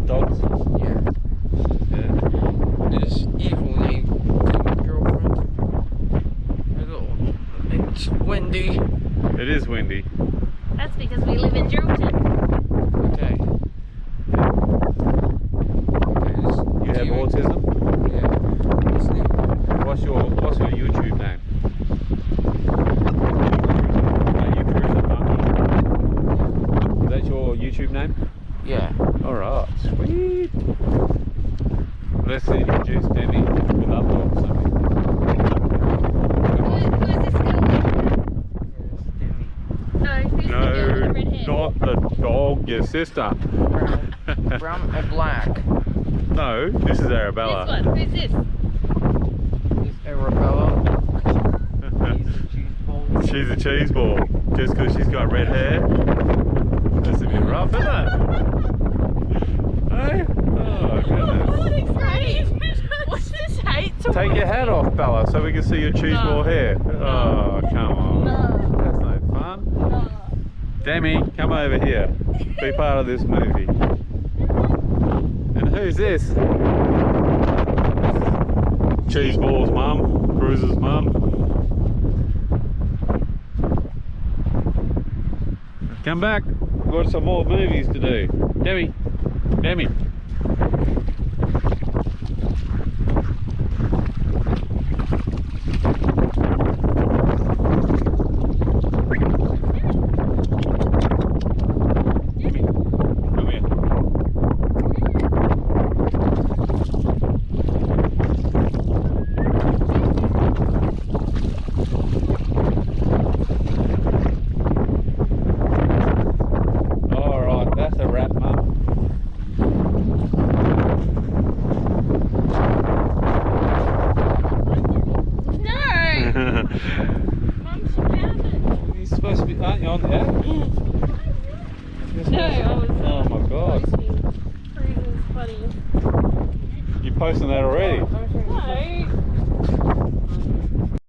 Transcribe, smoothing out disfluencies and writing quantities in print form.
dogs? Yeah. Yeah. This evil name to my girlfriend. It's windy. It is windy. That's because we live in Geraldton. Okay. You have autism? Yeah. What's the name? What's your YouTube name? Are you Cruz Monkey? Is that your YouTube name? Yeah. Alright, sweet. Let's introduce Demi with our dog or something. Who is this girl? Yeah, No, who's the girl with the red hair? Not the dog, your sister. Brown. Brown and black. No, this is Arabella. This one, who's this? It's Arabella. He's a cheese ball. She's a cheese ball. Just because she's got red hair. That's a bit rough, isn't it? Hey? Oh, goodness. What's this hate? Take your hat off, Bella, so we can see your cheese ball hair. Oh, come on. No. That's no fun. No. Demi, come over here. Be part of this movie. And who's this? Cheese Ball's mum, Cruz's mum. Come back. We've got some more movies to do. Demi. Demi. Come here. Alright, that's a wrap, Mum. No! Mum should have it. You're supposed to be, aren't you on the app? No, I was. Oh my god. Cruz is funny. You're posting that already? No.